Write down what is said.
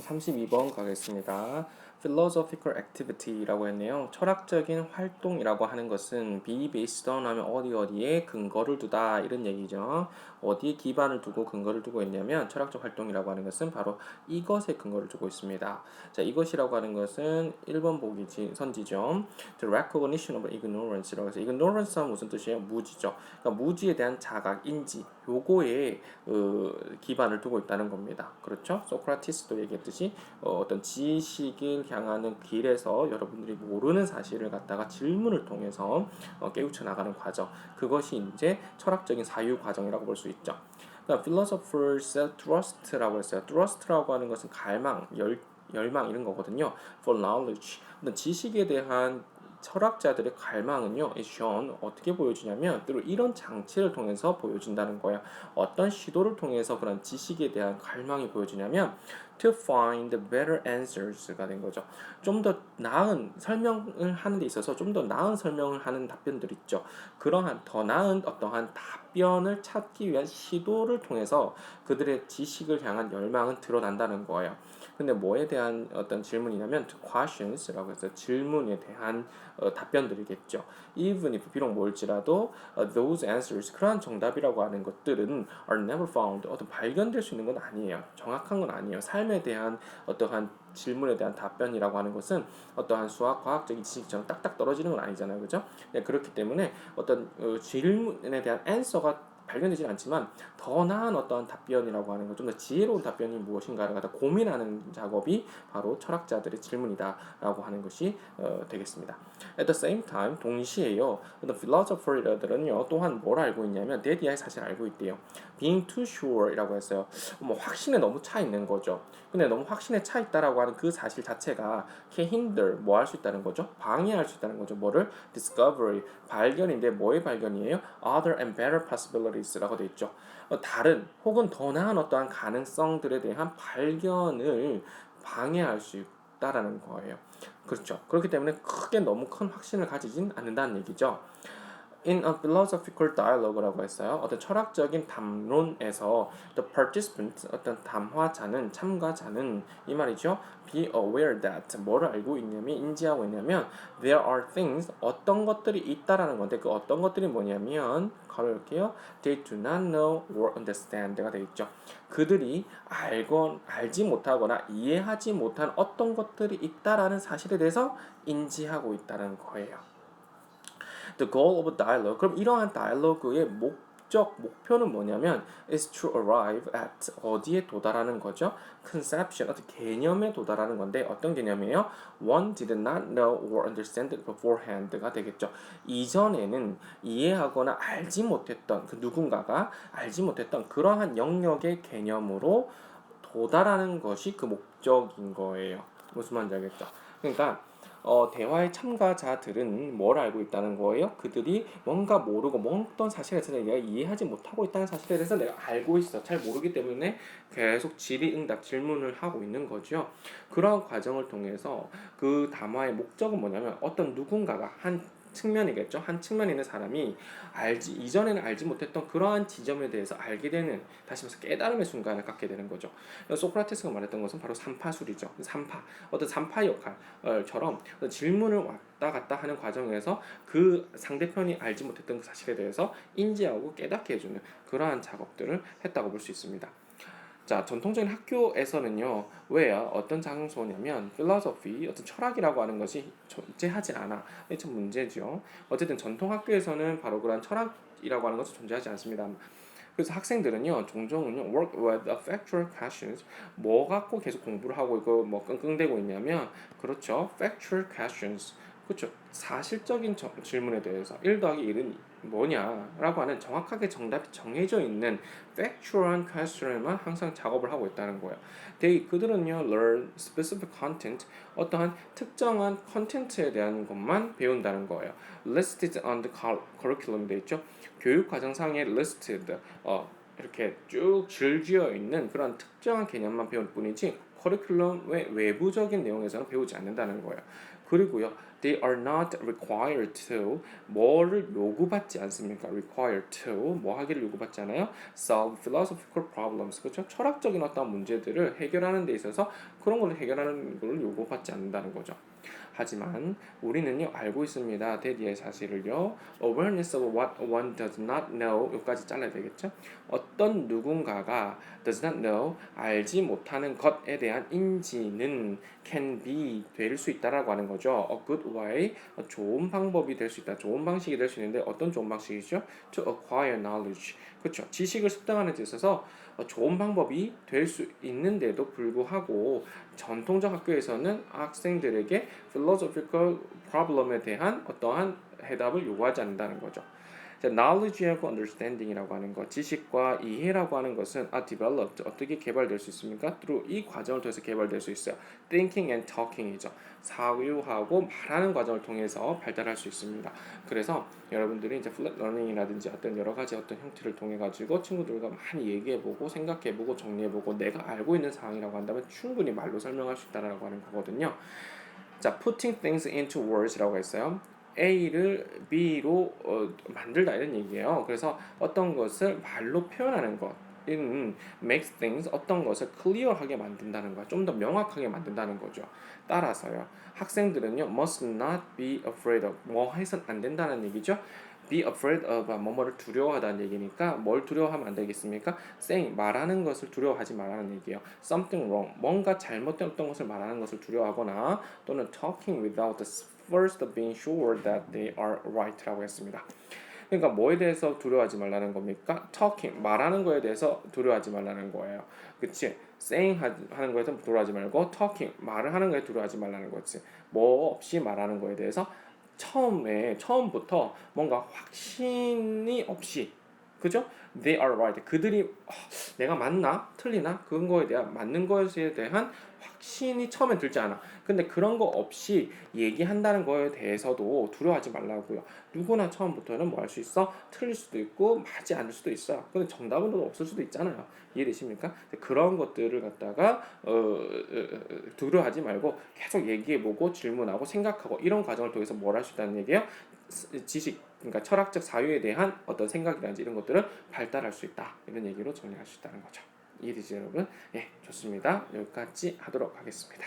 32번 가겠습니다. Philosophical activity라고 했네요. 철학적인 활동이라고 하는 것은 be based on 하면 어디에 근거를 두다 이런 얘기죠. 어디에 기반을 두고 근거를 두고 있냐면 철학적 활동이라고 하는 것은 바로 이것에 근거를 두고 있습니다. 자, 이것이라고 하는 것은 1번 보기 선지죠. The recognition of ignorance라고 해서 ignorance는 무슨 뜻이에요? 무지죠. 그러니까 무지에 대한 자각, 인지 요거에 기반을 두고 있다는 겁니다. 그렇죠? 소크라티스도 얘기했듯이 어떤 지식을 향하는 길에서 여러분들이 모르는 사실을 갖다가 질문을 통해서 깨우쳐 나가는 과정. 그것이 이제 철학적인 사유 과정이라고 볼 수 있죠. 그러니까 philosophers trust라고 했어요. trust라고 하는 것은 갈망, 열망 이런 거거든요. For knowledge. 지식에 대한 철학자들의 갈망은요, is shown 어떻게 보여주냐면, 때로 이런 장치를 통해서 보여준다는 거예요. 어떤 시도를 통해서 그런 지식에 대한 갈망이 보여주냐면, to find better answers가 된 거죠. 좀 더 나은 설명을 하는 데 있어서 좀 더 나은 설명을 하는 답변들 있죠. 그러한 더 나은 어떠한 답변을 찾기 위한 시도를 통해서 그들의 지식을 향한 열망은 드러난다는 거예요. 근데 뭐에 대한 어떤 질문이냐면 questions라고 해서 질문에 대한 답변들이겠죠. Even if 비록 뭘지라도 those answers 그러한 정답이라고 하는 것들은 are never found 어떤 발견될 수 있는 건 아니에요. 정확한 건 아니에요. 삶에 대한 어떠한 질문에 대한 답변이라고 하는 것은 어떠한 수학, 과학적인 지식처럼 딱딱 떨어지는 건 아니잖아요, 그죠? 네, 그렇기 때문에 어떤 질문에 대한 answer가 발견되진 않지만 더 나은 어떤 답변이라고 하는 것, 좀 더 지혜로운 답변이 무엇인가를 갖다 고민하는 작업이 바로 철학자들의 질문이다라고 하는 것이 되겠습니다. At the same time, 동시에요. 어떤 philosopher들은요, 또한 뭘 알고 있냐면 데디아의 사실을 알고 있대요. Being too sure이라고 했어요. 뭐 확신에 너무 차 있는 거죠. 근데 너무 확신에 차 있다라고 하는 그 사실 자체가 can hinder 뭐 할 수 있다는 거죠? 방해할 수 있다는 거죠. 뭐를? Discovery 발견인데 뭐의 발견이에요? Other and better possibilities라고 되어 있죠. 다른 혹은 더 나은 어떠한 가능성들에 대한 발견을 방해할 수 있다라는 거예요. 그렇죠. 그렇기 때문에 크게 너무 큰 확신을 가지진 않는다는 얘기죠. In a philosophical dialogue라고 했어요. 어떤 철학적인 담론에서 the participant, 어떤 담화자는, 참가자는 이 말이죠. Be aware that 뭐를 알고 있냐면 인지하고 있냐면 there are things 어떤 것들이 있다라는 건데 그 어떤 것들이 뭐냐면 가로열게요. They do not know or understand가 되어 있죠. 그들이 알지 못하거나 이해하지 못한 어떤 것들이 있다라는 사실에 대해서 인지하고 있다는 거예요. The goal of a dialogue. 그럼 이러한 다이얼로그의 목표는 뭐냐면 is to arrive at 어디에 도달하는 거죠? conception 어떤 개념에 도달하는 건데 어떤 개념이에요? One did not know or understand it beforehand가 되겠죠. 이전에는 이해하거나 알지 못했던 그 누군가가 알지 못했던 그러한 영역의 개념으로 도달하는 것이 그 목적인 거예요. 무슨 말인지 알겠죠? 그러니까 대화의 참가자들은 뭘 알고 있다는 거예요? 그들이 뭔가 모르고 어떤 사실에 대해서 내가 이해하지 못하고 있다는 사실에 대해서 내가 알고 있어. 잘 모르기 때문에 계속 질의응답 질문을 하고 있는 거죠. 그런 과정을 통해서 그 담화의 목적은 뭐냐면 어떤 누군가가 한 측면이겠죠. 한 측면에 있는 사람이 이전에는 알지 못했던 그러한 지점에 대해서 알게 되는, 다시 말해서 깨달음의 순간을 갖게 되는 거죠. 소크라테스가 말했던 것은 바로 삼파술이죠. 어떤 삼파 역할처럼 질문을 왔다 갔다 하는 과정에서 그 상대편이 알지 못했던 그 사실에 대해서 인지하고 깨닫게 해주는 그러한 작업들을 했다고 볼 수 있습니다. 자, 전통적인 학교에서는요, 왜요? 어떤 장소냐면, philosophy, 어떤 철학이라고 하는 것이 존재하지 않아. 이게 참 문제죠. 어쨌든 전통 학교에서는 바로 그런 철학이라고 하는 것은 존재하지 않습니다. 그래서 학생들은요, 종종은요, work with factual questions, 뭐 갖고 계속 공부를 하고 이거 뭐 끙끙대고 있냐면, 그렇죠, factual questions, 그렇죠, 사실적인 질문에 대해서 1 더하기 1은 뭐냐라고 하는 정확하게 정답이 정해져 있는 factual한 question에만 항상 작업을 하고 있다는 거예요. 그들은요, learn specific content, 어떠한 특정한 컨텐츠에 대한 것만 배운다는 거예요. listed on the curriculum 돼 있죠. 교육 과정상에 listed 이렇게 쭉 줄지어 있는 그런 특정한 개념만 배울 뿐이지 커리큘럼의 외부적인 내용에서는 배우지 않는다는 거예요. 그리고요, They are not required to 뭐를 요구받지 않습니까? required to 뭐 하기를 요구받지 않아요? solve philosophical problems 그렇죠? 철학적인 어떤 문제들을 해결하는 데 있어서 그런 걸 해결하는 걸 요구받지 않는다는 거죠. 하지만 우리는요 알고 있습니다. 대디의 사실을요. Awareness of what one does not know 여기까지 잘라야 되겠죠? 어떤 누군가가 does not know 알지 못하는 것에 대한 인지는 can be 될 수 있다라고 하는 거죠. A good way 좋은 방법이 될 수 있다. 좋은 방식이 될 수 있는데 어떤 좋은 방식이죠? To acquire knowledge 그렇죠. 지식을 습득하는 데 있어서 좋은 방법이 될 수 있는데도 불구하고 전통적 학교에서는 학생들에게 philosophical problem에 대한 어떠한 해답을 요구하지 않는다는 거죠. 자, knowledge하고 understanding이라고 하는 것, 지식과 이해라고 하는 것은 are developed 어떻게 개발될 수 있습니까? through 이 과정을 통해서 개발될 수 있어요. thinking and talking이죠. 사유하고 말하는 과정을 통해서 발달할 수 있습니다. 그래서 여러분들이 이제 flat learning이라든지 어떤 여러 가지 어떤 형태를 통해 가지고 친구들과 많이 얘기해보고 생각해보고 정리해보고 내가 알고 있는 상황이라고 한다면 충분히 말로 설명할 수 있다라고 하는 거거든요. 자, putting things into words라고 했어요. A를 B로 만들다 이런 얘기예요. 그래서 어떤 것을 말로 표현하는 것. 은 makes things 어떤 것을 clear하게 만든다는 거야. 좀 더 명확하게 만든다는 거죠. 따라서요. 학생들은요 must not be afraid of 뭐 해선 안 된다는 얘기죠. be afraid of 뭐뭐를 두려워하다는 얘기니까 뭘 두려워하면 안 되겠습니까? saying 말하는 것을 두려워하지 말라는 얘기예요. something wrong 뭔가 잘못된 어떤 것을 말하는 것을 두려워하거나 또는 talking without first being sure that they are right라고 했습니다. 그러니까 뭐에 대해서 두려워하지 말라는 겁니까? talking 말하는 거에 대해서 두려워하지 말라는 거예요. 그치? saying 하는 거에서 두려워하지 말고 talking 말을 하는 거에 두려워하지 말라는 거지. 뭐 없이 말하는 거에 대해서 처음부터 뭔가 확신이 없이 그죠? They are right. 그들이 내가 맞나? 틀리나? 그런 거에 대한 맞는 것에 대한 확신이 처음엔 들지 않아. 근데 그런 거 없이 얘기한다는 거에 대해서도 두려워하지 말라고요. 누구나 처음부터는 뭐 할 수 있어? 틀릴 수도 있고 맞지 않을 수도 있어요. 근데 정답은 없을 수도 있잖아요. 이해되십니까? 그런 것들을 갖다가 두려워하지 말고 계속 얘기해보고 질문하고 생각하고 이런 과정을 통해서 뭘 할 수 있다는 얘기예요. 지식 그러니까 철학적 사유에 대한 어떤 생각이라든지 이런 것들을 발달할 수 있다. 이런 얘기로 정리할 수 있다는 거죠. 이해되시죠, 여러분? 예, 좋습니다. 여기까지 하도록 하겠습니다.